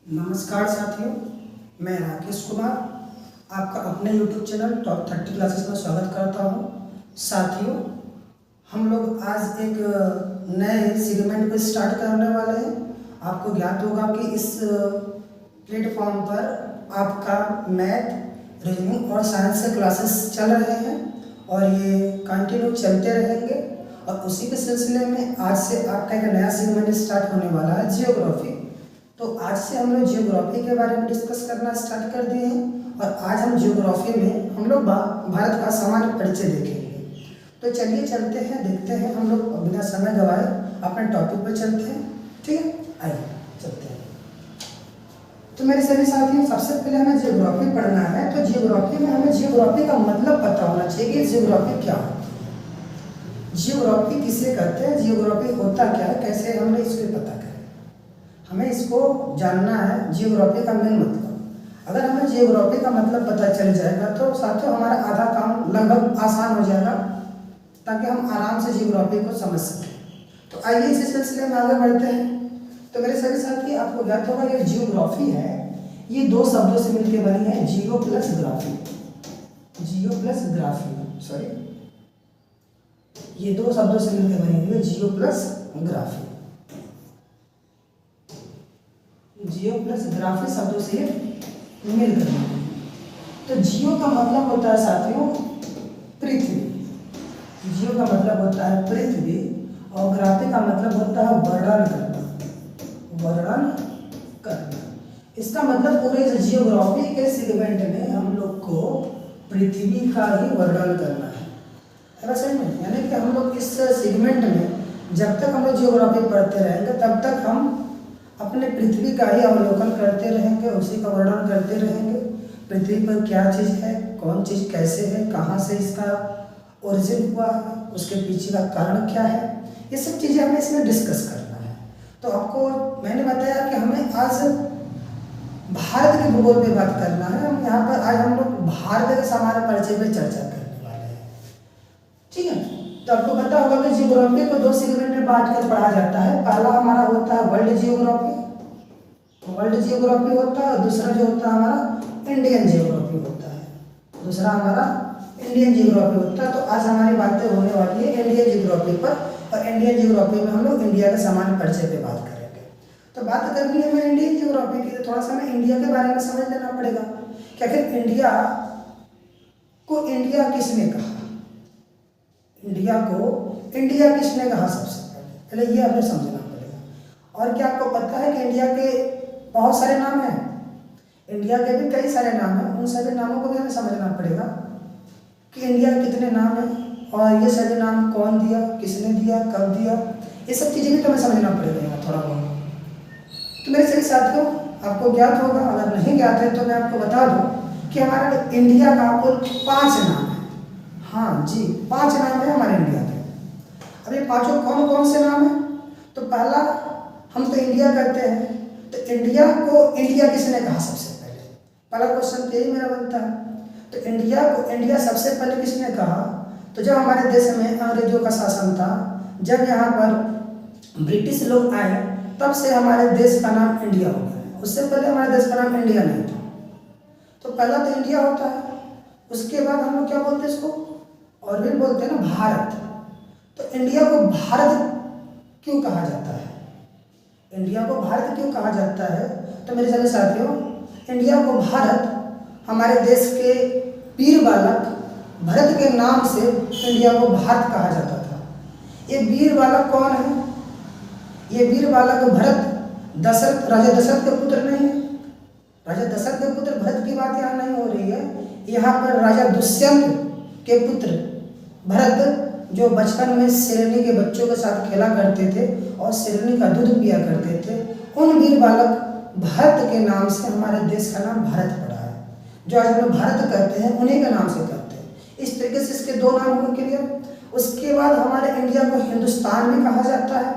नमस्कार साथियों, मैं राकेश कुमार आपका अपने YouTube चैनल टॉप 30 क्लासेस में स्वागत करता हूं। साथियों, हम लोग आज एक नए सेगमेंट को स्टार्ट करने वाले हैं। आपको ज्ञात होगा कि इस प्लेटफॉर्म पर आपका मैथ, रीजनिंग और साइंस के क्लासेस चल रहे हैं और ये कंटिन्यू चलते रहेंगे। और उसी के सिलसिले में आज से आपका एक नया सेगमेंट स्टार्ट होने वाला है, जियोग्राफी। तो आज से हम लोग जियोग्राफी के बारे में डिस्कस करना स्टार्ट कर दिए हैं और आज हम जियोग्राफी में हम लोग भारत का सामान्य परिचय देखेंगे। तो चलिए चलते हैं, देखते हैं। हम लोग बिना समय गवाए अपने टॉपिक पर चलते हैं। ठीक है, आइए चलते हैं। तो मेरे सभी साथियों, सबसे पहले हमें जियोग्राफी पढ़ना है। तो जियोग्राफी में हमें जियोग्राफी का मतलब पता होना चाहिए कि जियोग्राफी क्या होता है, जियोग्राफी किसे कहते हैं, जियोग्राफी होता क्या है, कैसे हमने इसको पता करें। हमें इसको जानना है, जियोग्राफी का मेन मतलब। अगर हमें जियोग्राफी का मतलब पता चल जाएगा तो साथियों हमारा आधा काम लगभग आसान हो जाएगा, ताकि हम आराम से जियोग्राफी को समझ सकें। तो आइए इसी सिलसिले में आगे बढ़ते हैं। तो मेरे सभी साथी, आपको ज्ञात होगा ये जियोग्राफी है, ये दो शब्दों से मिलकर बनी है, जियो प्लस ग्राफी। जियो प्लस ग्राफी, सॉरी, ये दो शब्दों से मिलकर बनी हुई है, जियो प्लस ग्राफी। जियो प्लस ग्राफी शब्दों से मिलकर। तो जियो का मतलब होता है साथियों पृथ्वी। जियो का मतलब होता है पृथ्वी और ग्राफी का मतलब होता है वर्णन करना। वर्णन करना, इसका मतलब पूरे इस जियोग्राफी के सेगमेंट में हम लोग को पृथ्वी का ही वर्णन करना है वैसे में। यानी कि हम लोग इस सेगमेंट में जब तक हम लोग जियोग्राफी पढ़ते रहेंगे तब तक हम अपने पृथ्वी का ही अवलोकन करते रहेंगे, उसी का वर्णन करते रहेंगे। पृथ्वी पर क्या चीज़ है, कौन चीज़ कैसे है, कहाँ से इसका ओरिजिन हुआ है, उसके पीछे का कारण क्या है, ये सब चीज़ें हमें इसमें डिस्कस करना है। तो आपको मैंने बताया कि हमें आज भारत के भूगोल पे बात करना है। हम यहाँ पर आज हम लोग भारत के सामान्य परिचय पे चर्चा करने वाले हैं। ठीक है, तो आपको पता होगा कि जियोग्राफी को दो सेगमेंट में बांट कर पढ़ा जाता है। पहला हमारा होता है वर्ल्ड जियोग्राफी, वर्ल्ड जियोग्राफी होता है, और दूसरा जो होता है हमारा इंडियन जियोग्राफी होता है। दूसरा हमारा इंडियन जियोग्राफी होता है। तो आज हमारी बातें होने वाली है इंडियन जियोग्राफी पर, और इंडियन जियोग्राफी में हम लोग इंडिया के सामान्य परिचय पे बात करेंगे। तो बात करनी है हमें इंडियन जियोग्राफी की, तो थोड़ा सा हमें इंडिया के बारे में समझ लेना पड़ेगा कि आखिर इंडिया को इंडिया किसने कहा। इंडिया को इंडिया किसने कहा सबसे पहले ये हमें समझना पड़ेगा। और क्या आपको पता है कि इंडिया के बहुत सारे नाम हैं, इंडिया के भी कई सारे नाम हैं। उन सभी नामों को भी हमें समझना पड़ेगा कि इंडिया के कितने नाम हैं और ये सभी नाम कौन दिया, किसने दिया, कब दिया, ये सब चीज़ें भी तो हमें समझना पड़ेगा थोड़ा बहुत। तो मेरे सभी साथियों, आपको ज्ञात होगा, अगर नहीं ज्ञात है तो मैं आपको बता दूँ कि हमारा इंडिया का कुल 5 नाम है। हाँ जी, 5 नाम है हमारे इंडिया के। अब ये पांचों कौन कौन से नाम हैं? तो पहला, हम तो इंडिया कहते हैं, तो इंडिया को इंडिया किसने कहा सबसे पहले? पहला क्वेश्चन यही मेरा बनता है। तो इंडिया को इंडिया सबसे पहले किसने कहा? तो जब हमारे देश में अंग्रेजों का शासन था, जब यहाँ पर ब्रिटिश लोग आए, तब से हमारे देश का नाम इंडिया हो गया। उससे पहले हमारे देश का नाम इंडिया नहीं था। तो पहला तो इंडिया होता है, उसके बाद हम लोग क्या बोलते हैं इसको, और भी बोलते हैं ना भारत। तो इंडिया को भारत क्यों कहा जाता है? इंडिया को भारत क्यों कहा जाता है? तो मेरे सभी साथियों, इंडिया को भारत हमारे देश के वीर बालक भरत के नाम से इंडिया को भारत कहा जाता था। ये वीर बालक कौन है? ये वीर बालक भरत दशरथ, राजा दशरथ के पुत्र नहीं है। राजा दशरथ के पुत्र भरत की बात यहाँ नहीं हो रही है। यहाँ पर राजा दुष्यंत के पुत्र भरत, जो बचपन में शेरनी के बच्चों के साथ खेला करते थे और शेरनी का दूध पिया करते थे, उन वीर बालक भरत के नाम से हमारे देश का नाम भारत पड़ा है। जो आज हम लोग भारत कहते हैं, उन्हीं के नाम से करते हैं। इस तरीके से इसके 2 नाम हो क्लियर। उसके बाद हमारे इंडिया को हिंदुस्तान भी कहा जाता है।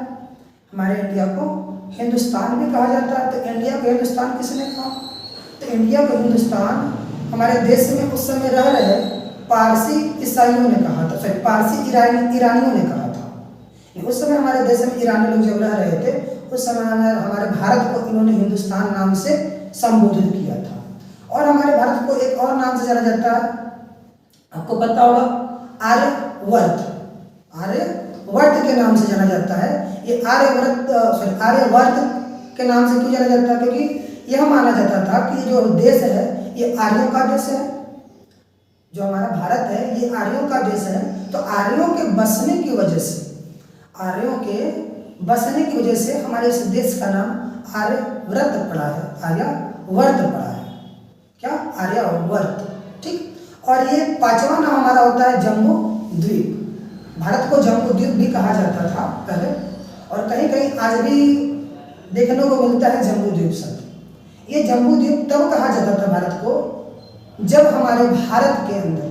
हमारे इंडिया को हिंदुस्तान भी कहा जाता है। तो इंडिया को हिंदुस्तान किसने कहा? तो इंडिया को हिंदुस्तान हमारे देश में उस समय रह रहे पारसी ईसाइयों ने कहा था, फिर पारसी ईरानियों ने कहा था। उस समय हमारे देश में ईरानी लोग जब रह रहे थे, उस समय हमारे भारत को इन्होंने हिंदुस्तान नाम से संबोधित किया था। और हमारे भारत को एक और नाम से जाना जाता है, आपको पता होगा, आर्यवर्त। आर्यवर्त के नाम से जाना जाता है। ये आर्यवर्त के नाम से क्यों जाना जाता है? क्योंकि यह माना जाता था कि जो देश है ये आर्यों का देश है। जो हमारा भारत है ये आर्यों का देश है। तो आर्यों के बसने की वजह से हमारे इस देश का नाम आर्यव्रत पड़ा है, आर्यवर्त पड़ा है। क्या? आर्यवर्त। ठीक। और ये पांचवा नाम हमारा होता है जम्बू द्वीप। भारत को जम्बू द्वीप भी कहा जाता था पहले, और कहीं कहीं आज भी देखने को मिलता है जम्बू द्वीप शब्द। ये जम्बू द्वीप तब कहा जाता था भारत को जब हमारे भारत के अंदर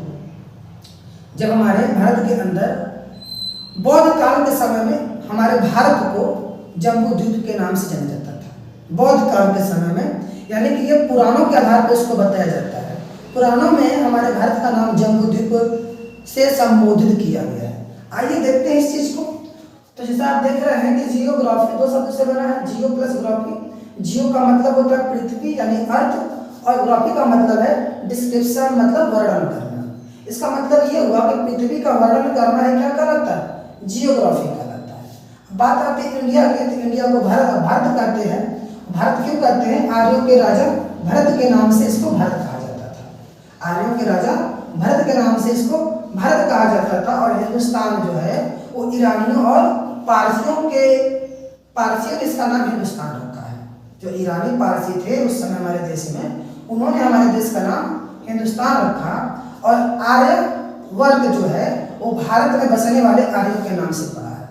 बौद्ध काल के समय में हमारे भारत को जम्बू द्वीप के नाम से जाना जाता था। बौद्ध काल के समय में, यानी कि ये पुराणों के आधार पर इसको बताया जाता है। पुराणों में हमारे भारत का नाम जम्बू द्वीप से संबोधित किया गया है। आइए देखते हैं इस चीज को। तो जैसा आप देख रहे हैं कि जियोग्राफी दो शब्द से बना है, जियो प्लस ग्राफी। जियो का मतलब होता है पृथ्वी यानी अर्थ, और ग्राफी का मतलब है डिस्क्रिप्शन, मतलब वर्णन करना। इसका मतलब ये हुआ कि पृथ्वी का वर्णन करना है, क्या कहलाता है? जियोग्राफी कहलाता है। बात आती है इंडिया की, तो इंडिया को भारत कहते हैं। भारत क्यों कहते हैं? आर्यों के राजा भरत के नाम से इसको भारत कहा जाता था। आर्यों के राजा भरत के नाम से इसको भारत कहा जाता था। और हिंदुस्तान जो है वो ईरानियों और पारसियों ने इसका नाम हिंदुस्तान रखा है। जो ईरानी पारसी थे उस समय हमारे देश में, उन्होंने हमारे देश का नाम हिंदुस्तान रखा। और आर्यवर्त जो है वो भारत में बसने वाले आर्यों के नाम से पड़ा है।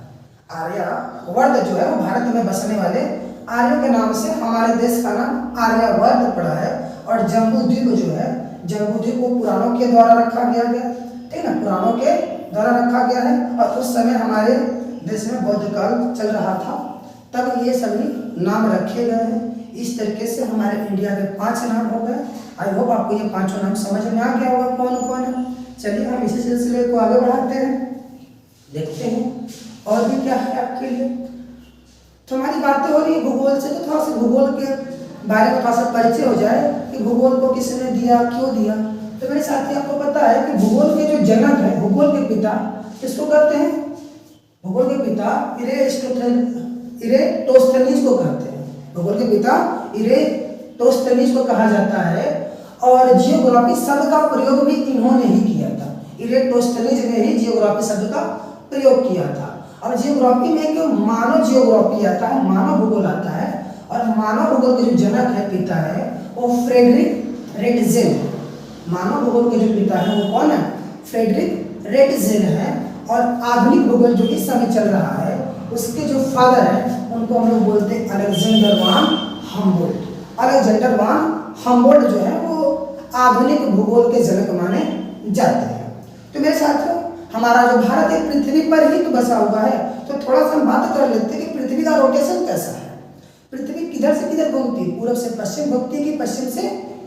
आर्यवर्त जो है वो भारत में बसने वाले आर्यों के नाम से हमारे देश का नाम आर्यवर्त पड़ा है। और जम्बू द्वीप जो है, जम्बू द्वीप को पुराणों के द्वारा रखा गया, ठीक है, पुराणों के द्वारा रखा गया है। और उस समय हमारे देश में बौद्ध काल चल रहा था, तब ये सभी नाम रखे गए हैं। इस तरीके से हमारे इंडिया के 5 नाम हो गए। आई होप आपको ये 5 नाम समझ में आ गया होगा कौन कौन है। चलिए हम इसी सिलसिले को आगे बढ़ाते हैं, देखते हैं और भी क्या है आपके लिए। तो हमारी बातें हो रही है भूगोल से, तो थोड़ा सा भूगोल के बारे में थोड़ा सा परिचय हो जाए कि भूगोल को किसने दिया, क्यों दिया। तो मेरे साथी आपको पता है कि भूगोल के जो जनक है, भूगोल के पिता किसको कहते हैं? भूगोल के पिता इरेटोस्थनीज को कहते हैं। भूगोल के पिता इरेटोस्थनीज को कहा जाता है। और जियोग्राफी शब्द का प्रयोग भी इन्होंने ही किया था। इरेटोस्थनीज ने ही जियोग्राफी शब्द का प्रयोग किया था। और जियोग्राफी में एक मानव जियोग्राफी आता है, मानव भूगोल आता है। और मानव भूगोल के जो जनक है, पिता है, वो फ्रेडरिक रेटजेल। मानव भूगोल के जो पिता है वो कौन है? फ्रेडरिक रेटजेल है। और आधुनिक भूगोल जो इस समय चल रहा है उसके जो फादर हैं उनको हम लोग बोलते हैं अलेक्जेंडर वान हम्बोल्ट। अलेक्जेंडर वान हम्बोल्ट जो है वो आधुनिक भूगोल के जनक माने जाते हैं। तो मेरे साथियों, हमारा जो भारत है पृथ्वी पर ही तो बसा हुआ है। तो थोड़ा सा हम बात कर लेते हैं कि पृथ्वी का रोटेशन कैसा है। पृथ्वी किधर से किधर घूमती है? पूरब से पश्चिम घूमती है कि पश्चिम से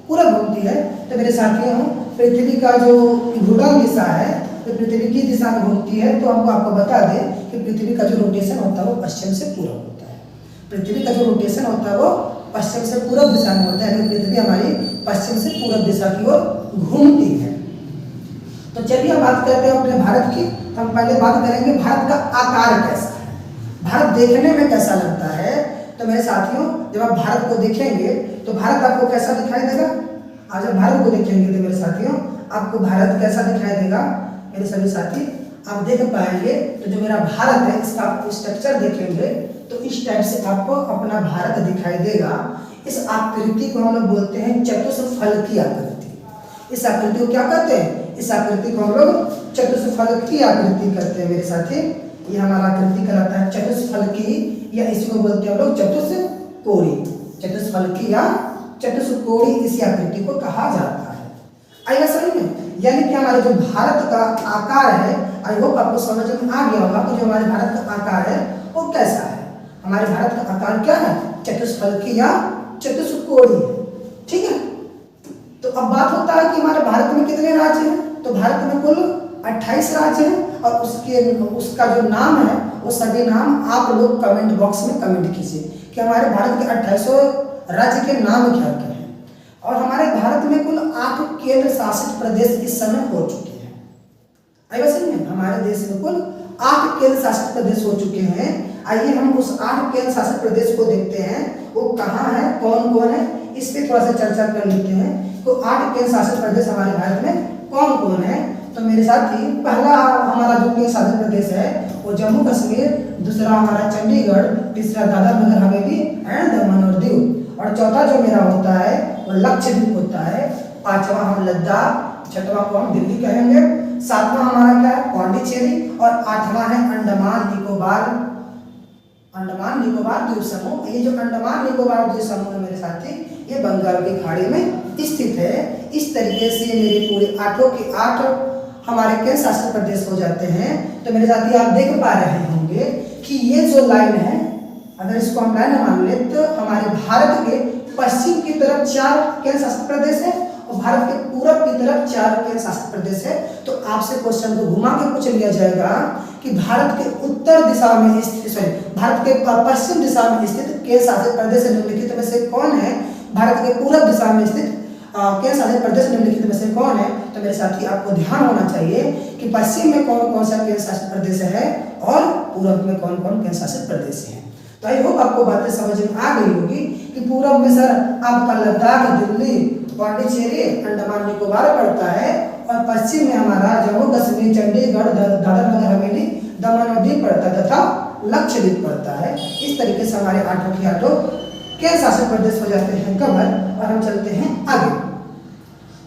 पूरब घूमती है? तो मेरे साथियों, पृथ्वी का जो घूर्णन दिशा है तो पृथ्वी की दिशा में घूमती है। तो हमको आपको बता दें कि पृथ्वी का जो रोटेशन होता है वो पश्चिम से पूरब होता है। पृथ्वी का जो रोटेशन होता है वो पश्चिम से पूरब दिशा में होता है। पृथ्वी हमारी पश्चिम से पूरब दिशा की ओर घूमती है। तो चलिए हम बात करते हैं अपने भारत की। तो हम पहले बात करेंगे भारत का आकार कैसा है, भारत देखने में कैसा लगता है। तो मेरे साथियों, जब आप भारत को देखेंगे तो भारत आपको कैसा दिखाई देगा? आज जब भारत को देखेंगे तो मेरे साथियों आपको भारत कैसा दिखाई देगा? मेरे सभी साथी आप देख पाएंगे तो जो मेरा भारत है इसका आप स्ट्रक्चर देखेंगे तो इस टाइप से आपको अपना भारत दिखाई देगा। इस आकृति को हम लोग बोलते हैं चतुष्फलकी आकृति। इस आकृति को क्या कहते हैं? इस आकृति को हम लोग चतुष्फलकी आकृति कहते हैं मेरे साथी। ये हमारा आकृति कहलाता है चतुष्फलकी, या इसको बोलते हैं हम लोग चतुष्कोणी। चतुष्फलकी या चतुष्कोणी इसी आकृति को कहा जाता है। आइए सही में, यानी कि हमारे जो भारत का आकार है, आई होप आपको समझ में आ गया होगा कि जो हमारे भारत का आकार है वो कैसा है। हमारे भारत का आकार क्या है? चतुष्फलकी या चतुष्कोणी, ठीक है। तो अब बात होता है कि हमारे भारत में कितने राज्य हैं? तो भारत में कुल 28 राज्य हैं और उसका जो नाम है वो सभी नाम आप लोग कमेंट बॉक्स में कमेंट कीजिए कि हमारे भारत के 28 राज्य के नाम क्या क्या हैं। और हमारे भारत में कुल 8 केंद्र शासित प्रदेश इस समय हो चुके हैं। आई बात समझ में? हमारे देश में कुल 8 केंद्र शासित प्रदेश हो चुके हैं। आइए हम उस 8 केंद्र शासित प्रदेश को देखते हैं, वो कहाँ है, कौन कौन है, इस पे थोड़ा सा चर्चा कर लेते हैं। तो 8 केंद्र शासित प्रदेश हमारे भारत में कौन कौन है। तो मेरे साथी, पहला हमारा जो केंद्र शासित प्रदेश है वो जम्मू कश्मीर, दूसरा हमारा चंडीगढ़, तीसरा दादरा नगर हवेली एंड दमन और दीव, और चौथा जो मेरा होता है वो लक्षद्वीप होता है, पांचवा हम लद्दाख, छठवां को हम दिल्ली कहेंगे, सातवां हमारा क्या है पौंडीचेरी, और आठवां है अंडमान निकोबार द्वीप समूह। ये जो अंडमान निकोबार द्वीप समूह है मेरे साथी, ये बंगाल की खाड़ी में स्थित है। इस तरीके से मेरे पूरे 8 के 8 हमारे केंद्र शासित प्रदेश हो जाते हैं। तो मेरे साथी आप देख पा रहे होंगे कि ये जो लाइन है, अगर इसको हम लाइन मान ले तो हमारे भारत के पश्चिम की तरफ 4 केंद्र शासित प्रदेश है और भारत के पूरब की तरफ 4 केंद्र शासित प्रदेश है। तो आपसे क्वेश्चन को घुमा के पूछ लिया जाएगा कि भारत के उत्तर दिशा में स्थित, भारत के पश्चिम दिशा में स्थित केंद्र शासित प्रदेश निम्नलिखित में से कौन है, भारत के पूरब दिशा में स्थित केंद्र शासित प्रदेश निम्नलिखित में से कौन है। तो मेरे साथी आपको ध्यान होना चाहिए कि पश्चिम में कौन कौन सा केंद्र शासित प्रदेश है और पूरब में कौन कौन केंद्र शासित प्रदेश है। तो आई होप आपको बातें समझ में आ गई होगी कि पूरब में सर आपका लद्दाख, दिल्ली, पौंडीचेरी, अंडमान निकोबार पड़ता है, और पश्चिम में हमारा जम्मू कश्मीर, चंडीगढ़, दादरा नगर हवेली, दमन और दीव पड़ता है तथा लक्षद्वीप पड़ता है। इस तरीके से हमारे 8 के 8 केंद्र शासित प्रदेश हो जाते हैं कवर, और हम चलते हैं आगे।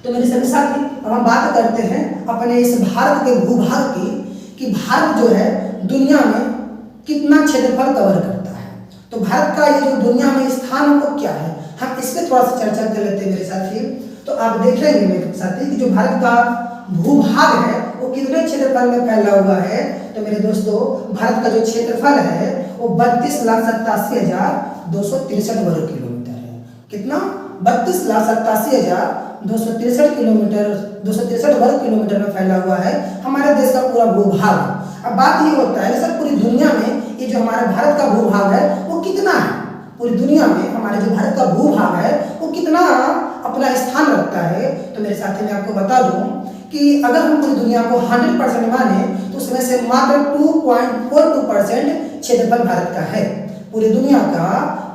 तो मेरे सभी साथी, अब हम बात करते हैं अपने इस भारत के भूभाग की कि भारत जो है दुनिया में कितना क्षेत्रफल कवर करता है। तो भारत का ये जो दुनिया में स्थान वो क्या है, हम इस पर थोड़ा सा चर्चा कर लेते हैं मेरे साथी। तो आप देख रहे हैं मेरे साथी कि जो भारत का भूभाग है वो कितने क्षेत्रफल में फैला हुआ है। तो मेरे दोस्तों, भारत का जो क्षेत्रफल है वो 32,87,263 वर्ग किलोमीटर है। कितना? 32,87,263 किलोमीटर, 263 वर्ग किलोमीटर में फैला हुआ है हमारे देश का पूरा भूभाग। अब बात ये होता है सर, पूरी दुनिया में ये जो हमारा भारत का भूभाग है वो कितना है, पूरी दुनिया में हमारे जो भारत का भूभाग है वो कितना अपना स्थान रखता है। तो मेरे साथी मैं आपको बता दूं कि अगर हम पूरी दुनिया को 100% माने तो उसमें से मात्र 2.42% क्षेत्रफल भारत का है। पूरी दुनिया का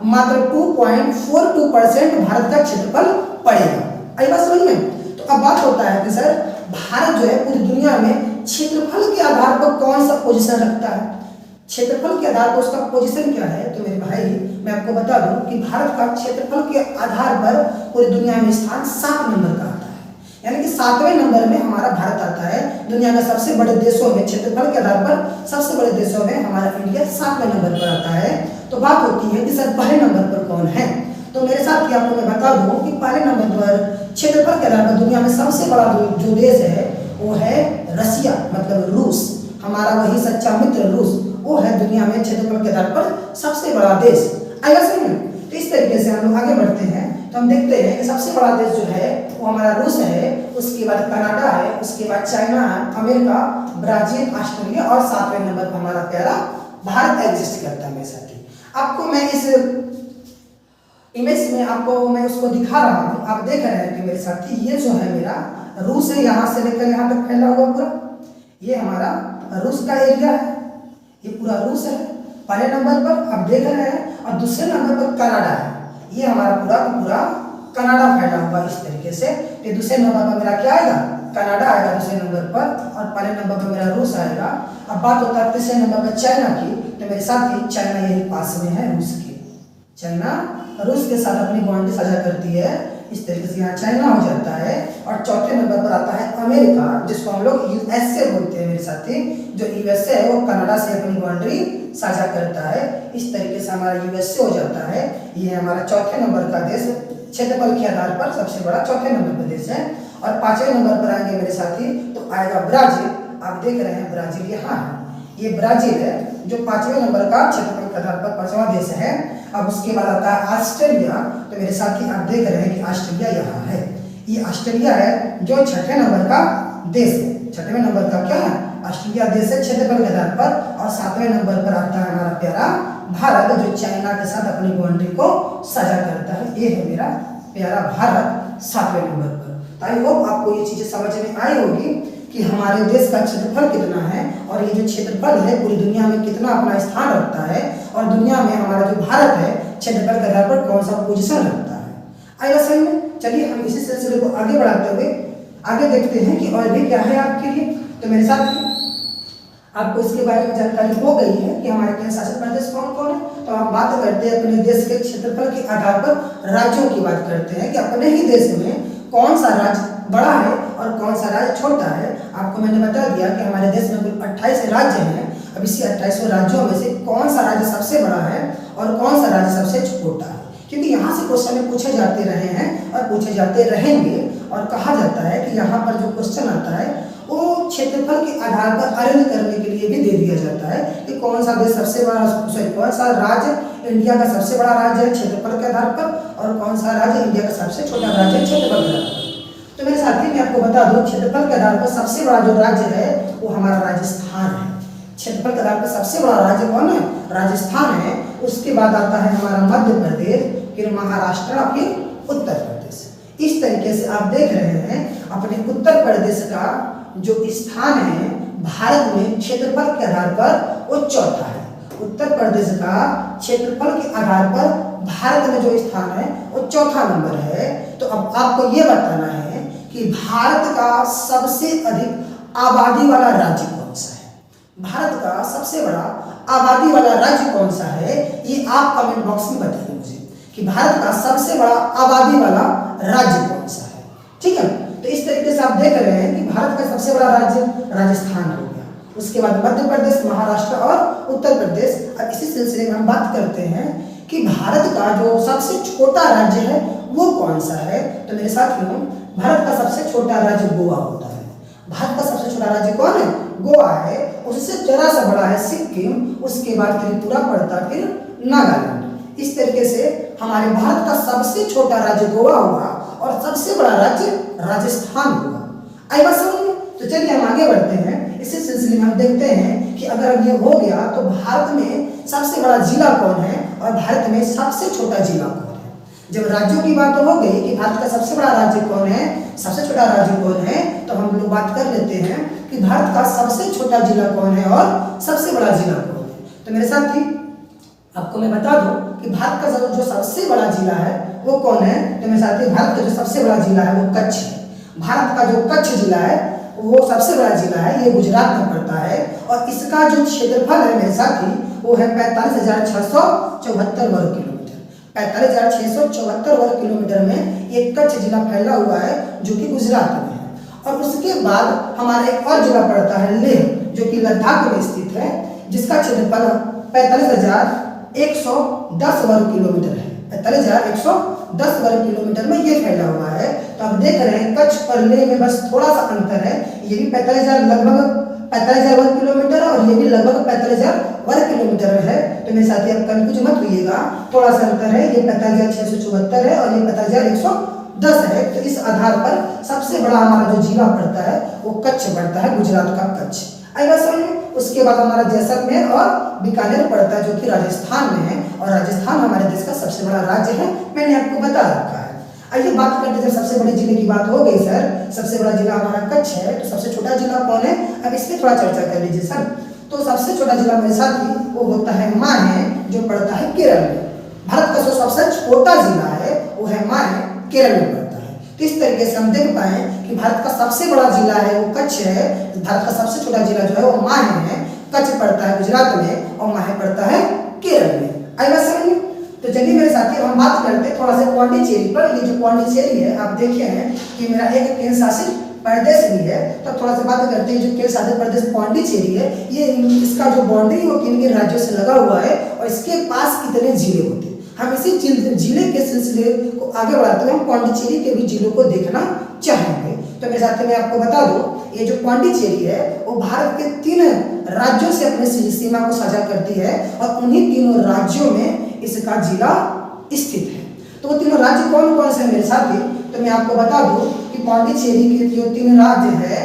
मात्र 2.42% भारत का क्षेत्रफल पड़ेगा। आई बात समझ में? तो अब बात होता है कि सर भारत जो है पूरी दुनिया में क्षेत्रफल के आधार पर कौन सा पोजीशन रखता है, क्षेत्रफल के आधार पर उसका पोजीशन क्या है। तो मेरे भाई मैं आपको बता दूं कि भारत का क्षेत्रफल के आधार पर पूरी दुनिया में स्थान 7 नंबर का आता है, यानी कि 7वें नंबर में हमारा भारत आता है। दुनिया के सबसे बड़े देशों में क्षेत्रफल के आधार पर सबसे बड़े देशों में हमारा इंडिया 7वें नंबर पर आता है। तो बात होती है कि सर पहले नंबर पर कौन है। तो मेरे साथ की आपको मैं बता दूं कि पहले नंबर पर क्षेत्रफल के आधार पर दुनिया में सबसे बड़ा जो देश है वो है रसिया, मतलब रूस। हमारा वही सच्चा मित्र रूस, वो है दुनिया में क्षेत्रफल के आधार पर सबसे बड़ा देश। आएगा समझ में? तो इस तरीके से हम लोग आगे बढ़ते हैं। तो हम देखते हैं कि सबसे बड़ा देश जो है वो हमारा रूस है, उसके बाद कनाडा है, उसके बाद चाइना है, अमेरिका, ब्राजील, ऑस्ट्रेलिया, और 7वें नंबर पर हमारा प्यारा भारत एग्जिस्ट करता है। मेरे साथी आपको मैं इस इमेज में आपको मैं उसको दिखा रहा हूँ, आप देख रहे हैं कि मेरे साथी ये जो है मेरा रूस है, यहाँ से लेकर यहाँ तक फैला हुआ पूरा, ये हमारा रूस का एरिया है, ये पूरा रूस है पहले नंबर पर आप देख रहे हैं। और दूसरे नंबर पर कनाडा है, ये हमारा पूरा का पूरा कनाडा फैला हुआ इस तरीके से। ये दूसरे नंबर पर मेरा क्या आएगा, कनाडा आएगा दूसरे नंबर पर, और पहले नंबर पर मेरा रूस आएगा। अब बात होता है तीसरे नंबर पर चाइना की। तो मेरे साथ ही चाइना यही पास में है रूस की, चाइना रूस के साथ अपनी बाउंड्री साझा करती है। इस तरीके से यहाँ चाइना हो जाता है। और चौथे नंबर पर आता है अमेरिका, जिसको हम लोग यूएसए बोलते हैं मेरे साथी। जो यूएसए है वो कनाडा से अपनी बाउंड्री साझा करता है। इस तरीके से हमारा यूएसए हो जाता है। ये हमारा चौथे नंबर का देश, क्षेत्रफल के आधार पर सबसे बड़ा चौथे नंबर पर देश है। और 5वें नंबर पर आएंगे मेरे साथी तो आएगा ब्राजील। आप देख रहे हैं ब्राजील यहाँ है, ये ब्राजील है जो 5वें नंबर का क्षेत्रफल के आधार पर 5वां देश है। अब उसके बाद आता है ऑस्ट्रेलिया। तो मेरे साथी आप देख रहे हैं कि ऑस्ट्रेलिया यहाँ है, ये ऑस्ट्रेलिया है जो 6ठे नंबर का देश है। छठवें नंबर का क्या है, ऑस्ट्रेलिया देश है क्षेत्रफल के आधार पर, और 7वें नंबर पर आता है हमारा प्यारा भारत, जो चाइना के साथ अपनी बाउंड्री को साझा करता है। ये है मेरा प्यारा भारत 7वें नंबर पर। तो आई होप आपको ये चीजें समझ में आई होगी कि हमारे देश का क्षेत्रफल कितना है, और ये जो क्षेत्रफल है पूरी दुनिया में कितना अपना स्थान रखता है, और दुनिया में हमारा जो भारत है क्षेत्रफल के आधार पर कौन सा पोजीशन रखता है। आएगा समझ में? चलिए हम इसी सिलसिले को आगे बढ़ाते हुए आगे देखते हैं कि और भी क्या है आपके लिए। तो मेरे साथ आपको इसके बारे में जानकारी हो गई है कि हमारे केंद्र शासित प्रदेश कौन कौन है। तो हम बात करते हैं अपने देश के क्षेत्रफल के आधार पर राज्यों की बात करते हैं कि अपने ही देश में कौन सा राज्य बड़ा है और कौन सा राज्य छोटा है। आपको मैंने बता दिया कि हमारे देश में कुल 28 राज्य हैं। अब इसी 28 राज्यों में से कौन सा राज्य सबसे बड़ा है और कौन सा राज्य सबसे छोटा है, क्योंकि यहाँ से क्वेश्चन पूछे जाते रहे हैं और पूछे जाते रहेंगे। और कहा जाता है कि यहाँ पर जो क्वेश्चन आता है वो क्षेत्रफल के आधार पर अरेंज करने के लिए भी दे दिया जाता है कि कौन सा देश सबसे बड़ा, कौन सा राज्य इंडिया का सबसे बड़ा राज्य है क्षेत्रफल के आधार पर, और कौन सा राज्य इंडिया का सबसे छोटा राज्य है क्षेत्रफल के आधार पर। तो मेरे साथी मैं आपको बता दूं क्षेत्रफल के आधार पर सबसे बड़ा जो राज्य है वो हमारा राजस्थान है। क्षेत्रफल के आधार पर सबसे बड़ा राज्य कौन है? राजस्थान है। उसके बाद आता है हमारा मध्य प्रदेश, फिर महाराष्ट्र, फिर उत्तर प्रदेश। इस तरीके से आप देख रहे हैं अपने उत्तर प्रदेश का जो स्थान है भारत में क्षेत्रफल के आधार पर वो चौथा है। उत्तर प्रदेश का क्षेत्रफल के आधार पर भारत में जो स्थान है वो चौथा नंबर है। तो अब आपको ये बताना है कि भारत का सबसे अधिक आबादी वाला राज्य कौन सा है। भारत का सबसे बड़ा आबादी वाला राज्य कौन सा है, ये आप कमेंट बॉक्स में बताइए मुझे कि भारत का सबसे बड़ा आबादी वाला राज्य कौन सा है। ठीक है, तो इस तरीके से आप देख रहे हैं कि भारत का सबसे बड़ा राज्य राजस्थान हो गया, उसके बाद मध्य प्रदेश, महाराष्ट्र और उत्तर प्रदेश। अब इसी सिलसिले में हम बात करते हैं कि भारत का जो सबसे छोटा राज्य है वो कौन सा है। तो मेरे साथियों भारत का सबसे छोटा राज्य गोवा होता है। भारत का सबसे छोटा राज्य कौन है? गोवा है। उससे जरा सा बड़ा है सिक्किम, उसके बाद त्रिपुरा पड़ता है, फिर नागालैंड। इस तरीके से हमारे भारत का सबसे छोटा राज्य गोवा हुआ और सबसे बड़ा राज्य राजस्थान हुआ। आई बात समझ में? तो चलिए हम आगे बढ़ते हैं। इसी सिलसिले में हम देखते हैं कि अगर ये हो गया तो भारत में सबसे बड़ा जिला कौन है और भारत में सबसे छोटा जिला कौन है। जब राज्यों की बात हो गई कि भारत का सबसे बड़ा राज्य कौन है, सबसे छोटा राज्य कौन है, तो हम लोग बात कर लेते हैं कि भारत का सबसे छोटा जिला कौन है और सबसे बड़ा जिला कौन है। तो मेरे साथी आपको मैं बता दूं कि भारत का जो सबसे बड़ा जिला है वो कौन है। तो मेरे साथी भारत का जो सबसे बड़ा जिला है वो कच्छ है। भारत का जो कच्छ जिला है वो सबसे बड़ा जिला है, ये गुजरात में पड़ता है और इसका जो क्षेत्रफल है मेरे साथी वो है 45,674 वर्ग किलोमीटर। 45,674 वर्ग किलोमीटर में ये कच्छ जिला फैला हुआ है जो कि गुजरात में है। और उसके बाद हमारा एक और जिला पड़ता है लेह, जो कि लद्दाख में स्थित है, जिसका क्षेत्रफल 45,110 वर्ग किलोमीटर है। 45,110 वर्ग किलोमीटर में ये फैला हुआ है। तो आप देख रहे हैं कच्छ और लेह में बस थोड़ा सा अंतर है। ये भी 45,000 लगभग 45,000 वर्ग किलोमीटर और ये भी लगभग 45,000 वर्ग किलोमीटर है। तो मेरे साथी आप कंफ्यूज मत होइएगा, थोड़ा सा अंतर है। ये 45,674 है और ये 45,110 है। तो इस आधार पर सबसे बड़ा हमारा जो जिला पड़ता है वो कच्छ पड़ता है, गुजरात का कच्छ। आई बात समझ में? उसके बाद हमारा जैसलमेर और बीकानेर पड़ता है जो कि राजस्थान में है और राजस्थान हमारे देश का सबसे बड़ा राज्य है, मैंने आपको बता रखा है। आइए बात करते हैं, सबसे बड़े जिले की बात हो गई सर, सबसे बड़ा जिला हमारा कच्छ है, तो सबसे छोटा जिला कौन है, अब इस पर थोड़ा चर्चा कर लीजिए सर। तो सबसे छोटा जिला मेरे साथी वो होता है माहे, जो पड़ता है केरल में। भारत का जो सबसे छोटा जिला है वो है माहे, केरल में पड़ता है। तो इस तरीके से हम देख पाए कि भारत का सबसे बड़ा जिला है वो कच्छ है, भारत का सबसे छोटा जिला जो है वो माहे है। कच्छ पड़ता है गुजरात में और माहे पड़ता है केरल में। आई बात समझ में? तो चलिए मेरे साथी हम बात करते हैं थोड़ा सा पौंडीचेरी पर। ये जो पौंडीचेरी है आप देखिए हैं कि मेरा एक केंद्र शासित प्रदेश भी है। तो थोड़ा सा बात करते हैं जो केंद्र शासित प्रदेश पौंडीचेरी है, ये इसका जो बाउंड्री वो किन किन राज्यों से लगा हुआ है और इसके पास कितने जिले होते हैं। हम इसी जिले के सिलसिले को आगे बढ़ाते हुए हम पौंडीचेरी के भी जिलों को देखना चाहेंगे। तो मेरे साथ में आपको बता दूं ये जो पौंडीचेरी है वो भारत के 3 राज्यों से अपने सीमा को साझा करती है और उन्हीं तीनों राज्यों में इसका जिला स्थित है। तो वो तीनों राज्य कौन कौन से हैं मेरे साथी? तो मैं आपको बता दूं कि पौंडीचेरी के जो 3 राज्य है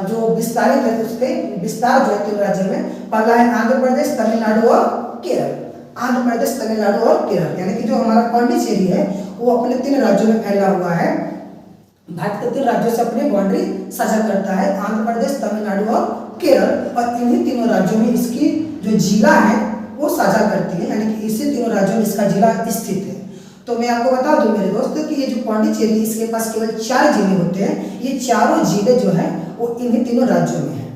जो विस्तारित है उसके विस्तार जो है 3 राज्यों में, पहला है आंध्र प्रदेश, तमिलनाडु और केरल। आंध्र प्रदेश, तमिलनाडु और केरल, यानी कि जो हमारा पांडिचेरी है वो अपने 3 राज्यों में फैला हुआ है। भारत के 3 राज्यों से अपनी बाउंड्री साझा करता है, आंध्र प्रदेश, तमिलनाडु और केरल, और इन्हीं तीनों राज्यों में इसकी जो जिला है वो साझा करती है, यानी कि इसी तीनों राज्यों में इसका जिला स्थित है। तो मैं आपको बता दूं मेरे दोस्त कि ये जो पांडिचेरी, इसके पास केवल 4 जिले होते हैं। ये चारों जिले जो है वो इन्हीं तीनों राज्यों में है।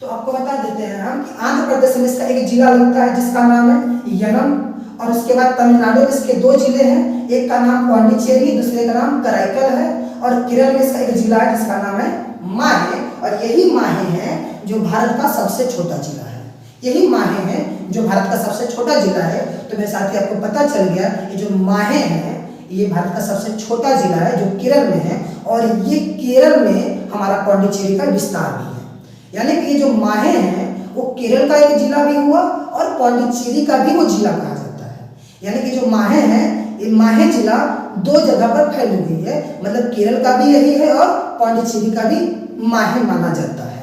तो आपको बता देते हैं हम कि आंध्र प्रदेश में इसका एक जिला लगता है जिसका नाम है यनम, और उसके बाद तमिलनाडु में इसके 2 जिले हैं, एक का नाम पांडिचेरी, दूसरे का नाम कराईकल है, और केरल में इसका एक जिला है जिसका नाम है माहे, और यही माहे है जो भारत का सबसे छोटा जिला है। यही माहे है जो भारत का सबसे छोटा जिला है। तो मेरे साथी आपको पता चल गया ये जो माहे है ये भारत का सबसे छोटा जिला है जो केरल में है, और ये केरल में हमारा पांडिचेरी का विस्तार भी है। यानी कि ये जो माहे हैं वो केरल का एक जिला भी हुआ और पांडिचेरी का भी वो जिला कहा जाता है। यानी कि जो माहे हैं ये माहे जिला 2 जगह पर फैली हुई है, मतलब केरल का भी यही है और पांडिचेरी का भी माहे माना जाता है।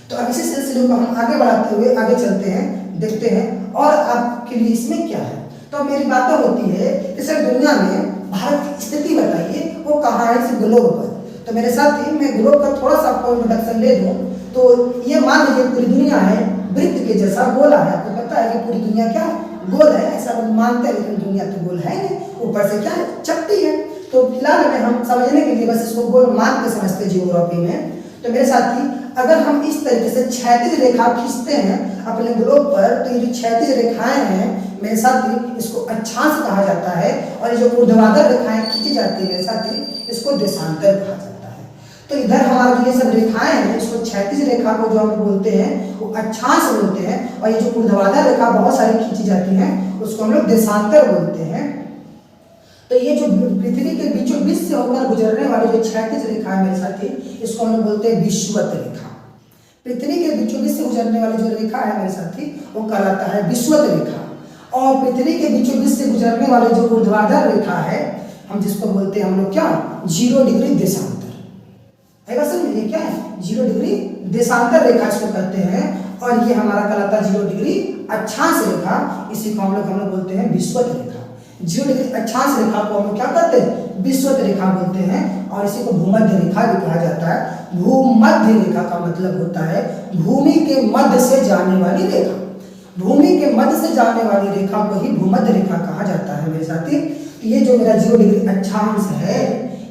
तो अब इसी सिलसिले को हम आगे बढ़ाते हुए आगे चलते हैं, देखते हैं और आपके लिए इसमें क्या है। तो मेरी बातें होती है कि सर दुनिया में भारत की स्थिति बताइए वो कहाँ है इस ग्लोब पर। तो मेरे साथी मैं ग्लोब का थोड़ा सा आपको इंट्रोडक्शन ले दूं तो ये मान लीजिए पूरी दुनिया है वृत्त के जैसा गोला है। आपको पता है कि पूरी दुनिया क्या गोल है, ऐसा लोग मानते हैं, लेकिन दुनिया तो गोल है नहीं, ऊपर से क्या है चपटी है। तो फिलहाल में हम समझने के लिए बस इसको गोल मान के समझते हैं जियोग्राफी में। तो मेरे साथी अगर हम इस तरीके से क्षैतिज रेखा खींचते हैं अपने ग्लोब पर, तो ये जो क्षैतिज रेखाएं हैं मेरे साथी इसको अक्षांश कहा जाता है, और ये जो ऊर्ध्वाधर रेखाएं खींची जाती है मेरे साथी इसको देशांतर कहा जाता है। तो इधर हमारी ये सब रेखाएं हैं इसको क्षैतिज रेखा को जो हम बोलते हैं वो अक्षांश बोलते हैं, और ये जो ऊर्ध्वाधर रेखा बहुत सारी खींची जाती है उसको हम लोग देशांतर बोलते हैं। तो ये जो पृथ्वी के बीचों बीच से होकर गुजरने वाली जो क्षैतिज रेखा है मेरे साथी इसको हम लोग बोलते हैं विषुवत रेखा। पृथ्वी के बीचों बीच से गुजरने वाली जो रेखा है मेरे साथी वो कहलाता है विषुवत रेखा, और पृथ्वी के बीचों बीच से गुजरने वाली जो ऊर्ध्वाधर रेखा है हम जिसको बोलते हैं हम लोग क्या 0 डिग्री देशांतर है। बस ये क्या है 0 डिग्री देशांतर रेखा इसको कहते हैं, और ये हमारा कहलाता है 0 डिग्री अक्षांश रेखा, इसी को हम लोग बोलते हैं विषुवत रेखा। 0 डिग्री अक्षांश रेखा को हम क्या कहते हैं विषुवत रेखा बोलते हैं, और इसी को भूमध्य रेखा भी कहा जाता है। भूमध्य रेखा का मतलब होता है भूमि के मध्य से जाने वाली रेखा। भूमि के मध्य से जाने वाली रेखा को ही भूमध्य रेखा कहा जाता है मेरे साथी। ये जो मेरा 0 डिग्री अक्षांश है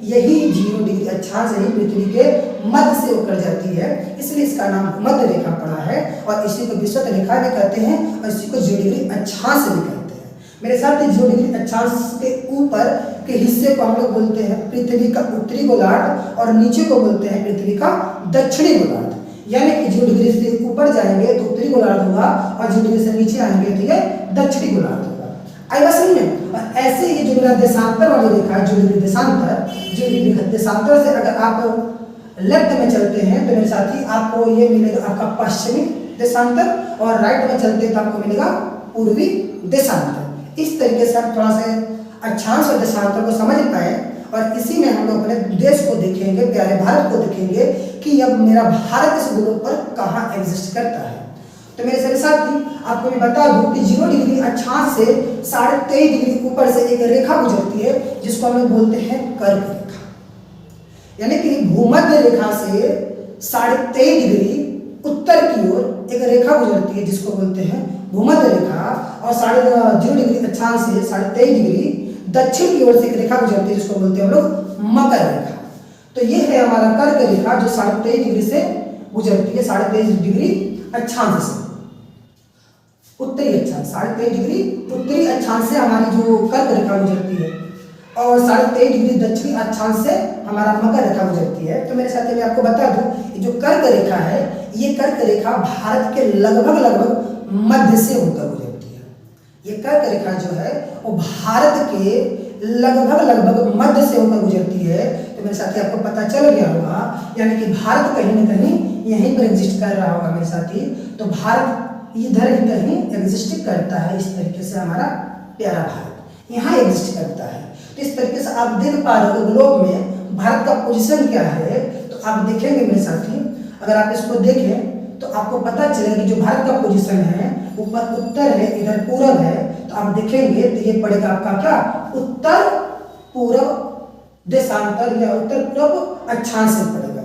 यही 0 डिग्री अक्षांश ही पृथ्वी के मध्य से होकर जाती है, इसलिए इसका नाम भूमध्य रेखा पड़ा है, और इसी को विषुवत रेखा भी कहते हैं और इसी को 0 डिग्री अक्षांश भी कहते हैं। मेरे साथ 0 डिग्री अक्षांश के ऊपर के हिस्से को हम लोग बोलते हैं पृथ्वी का उत्तरी गोलार्ध, और नीचे को बोलते हैं पृथ्वी का दक्षिणी गोलार्ध। यानी कि 0 डिग्री से ऊपर जाएंगे तो उत्तरी गोलार्ध होगा, और 0 डिग्री से नीचे आएंगे ठीक है दक्षिणी गोलार्ध होगा। आई बात समझ में। और ऐसे ही जो मेरा देशांतर वाली रेखा है 0 डिग्री देशांतर, 0 डिग्री देशांतर से अगर आप लेफ्ट में चलते हैं तो मेरे साथी आपको ये मिलेगा आपका पश्चिमी देशांतर, और राइट में चलते तो आपको मिलेगा पूर्वी देशांतर। इस तरीके से आप थोड़ा सा अक्षांश और देशांतर को समझ पाए, और इसी में हम लोग अपने देश को देखेंगे, प्यारे भारत को देखेंगे कि अब मेरा भारत इस ग्लोब पर कहाँ एग्जिस्ट करता है। तो मेरे सभी साथी आपको मैं बता दूं कि 0 डिग्री अक्षांश से 23.5 डिग्री ऊपर से एक रेखा गुजरती है जिसको हम लोग बोलते हैं कर्क रेखा। यानी कि भूमध्य रेखा से 23.5 डिग्री उत्तर की ओर एक रेखा गुजरती है जिसको बोलते हैं भूमध्य रेखा, और 0 डिग्री अक्षांश से 23.5 डिग्री दक्षिण की ओर से एक रेखा गुजरती है जिसको बोलते हैं हम लोग मकर रेखा। तो ये है हमारा कर्क रेखा जो 23.5 डिग्री से गुजरती है, 23.5 डिग्री अक्षांश से उत्तरी अक्षांश, 23.5 डिग्री उत्तरी अक्षांश से हमारी जो कर्क रेखा गुजरती है, और 23.5 डिग्री दक्षिणी अक्षांश से हमारा मकर रेखा गुजरती है। तो मेरे साथ मैं आपको बता दूं जो कर्क रेखा है ये कर्क रेखा भारत के लगभग मध्य से होकर गुजरती है। ये कर्क रेखा जो है वो भारत के लगभग मध्य से होकर गुजरती है। तो मेरे साथी आपको पता चल गया होगा, यानी कि भारत कहीं न कहीं यहीं पर एग्जिस्ट कर रहा होगा मेरे साथी। तो भारत इधर ही कहीं एग्जिस्ट करता है, इस तरीके से हमारा प्यारा भारत यहाँ एग्जिस्ट करता है। तो इस तरीके से आप देख पा रहे हो ग्लोब में भारत का पोजीशन क्या है। तो आप देखेंगे मेरे साथी अगर आप इसको देखें तो आपको पता चलेगा कि जो भारत का पोजीशन है ऊपर उत्तर है, इधर पूरब है, तो आप देखेंगे तो ये पड़ेगा आपका क्या, उत्तर पूरब देशांतर या उत्तर पूरब अक्षांश में पड़ेगा।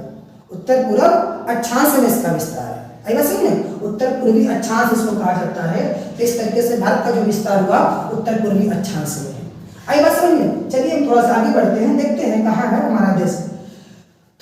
उत्तर पूरब अक्षांश में इसका विस्तार है। आई बात समझ में, उत्तर पूर्वी अक्षांश इसको कहा जाता है। तो इस तरीके से भारत का जो विस्तार हुआ उत्तर पूर्वी अक्षांश में है। आई बात समझ में। चलिए हम थोड़ा सा आगे बढ़ते हैं, देखते हैं कहाँ है हमारा देश।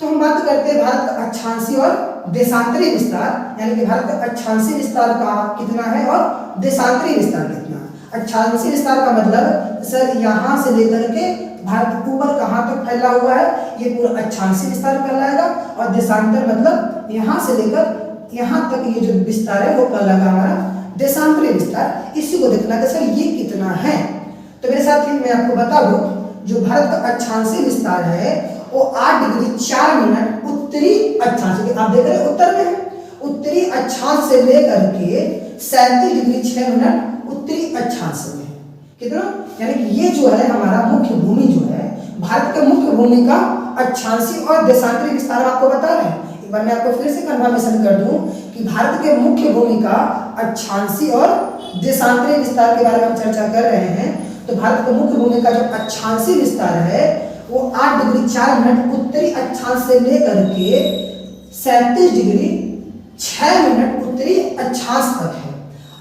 तो हम बात करते हैं भारत का अक्षांशीय और देशांतरी विस्तार, यानी कि भारत का अक्षांशीय विस्तार का कितना है और देशांतरी विस्तार कितना है। अक्षांशीय विस्तार का मतलब सर यहाँ से लेकर के भारत ऊपर कहाँ तक फैला हुआ है, ये पूरा अक्षांशीय विस्तार कहलाएगा। और देशांतर मतलब यहाँ से लेकर यहाँ तक ये जो विस्तार है वो कहलाएगा हमारा देशांतरी विस्तार। इसी को देखना कि सर ये कितना है। तो मेरे साथ ही मैं आपको बता दूं, जो भारत का अक्षांशीय विस्तार है वो 8 डिग्री 4 मिनट उत्तरी अक्षांश, आप देख रहे हैं उत्तर में है, उत्तरी अक्षांश से लेकर के 37 डिग्री 6 मिनट उत्तरी अक्षांश में है। कितना, यानी कि ये जो है हमारा मुख्य भूमि जो है भारत के मुख्य भूमि का अक्षांशीय और देशांतरी विस्तार आपको बता रहे हैं। एक बार मैं आपको फिर से कन्फर्मेशन कर दूं कि भारत के मुख्य भूमि का अक्षांशीय और देशांतरी विस्तार के बारे में हम चर्चा कर रहे हैं। तो भारत के मुख्य भूमि का जो अक्षांशीय विस्तार है वो 8 डिग्री 4 मिनट उत्तरी अक्षांश से लेकर के 37 डिग्री 6 मिनट उत्तरी अक्षांश तक है।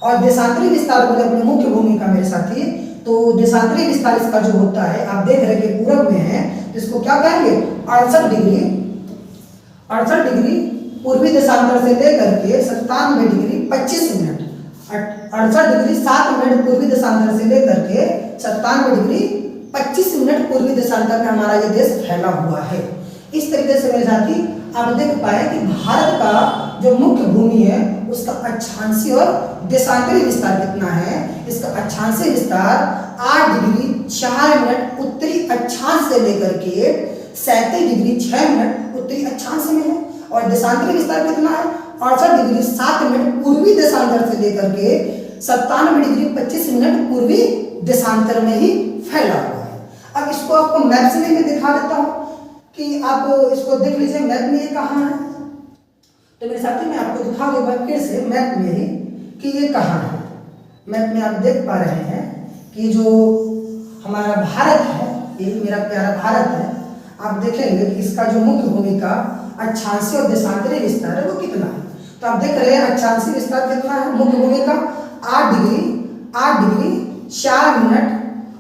और देशांतरी विस्तार बोले अपने मुख्य भूमि का मेरे साथी, तो देशांतरी विस्तार इसका जो होता है आप देख रहे हैं पूरब में है, तो इसको क्या कहेंगे 68 डिग्री पूर्वी देशांतर से लेकर के 97 डिग्री 25 मिनट, 68 डिग्री 7 मिनट पूर्वी देशांतर से लेकर के 97 डिग्री 25 मिनट पूर्वी देशांतर में हमारा ये देश फैला हुआ है। इस तरीके से मेरे साथी आप देख पाए कि भारत का जो मुख्य भूमि है उसका अक्षांशीय और देशांतरी विस्तार कितना है। इसका अक्षांशीय विस्तार 8 डिग्री 4 मिनट उत्तरी अक्षांश से लेकर के 37 डिग्री 6 मिनट उत्तरी अक्षांश में है। और देशांतरी विस्तार कितना है 68 डिग्री 7 मिनट पूर्वी देशांतर से लेकर के 97 डिग्री 25 मिनट पूर्वी देशांतर में ही फैला हुआ है। अब इसको आपको मैप से मैं दिखा देता हूँ कि आप इसको देख लीजिए मैप में ये कहाँ है। तो मेरे साथी मैं आपको दिखा दूंगा फिर से मैप में ही कि ये कहाँ है। मैप में आप देख पा रहे हैं कि जो हमारा भारत है, ये मेरा प्यारा भारत है, आप देखेंगे कि इसका जो मुख्य भूमि का अक्षांशीय और देशांतरी विस्तार है वो कितना है। तो आप देख रहे हैं अक्षांशीय विस्तार कितना है मुख्य भूमि का 8 डिग्री 4 मिनट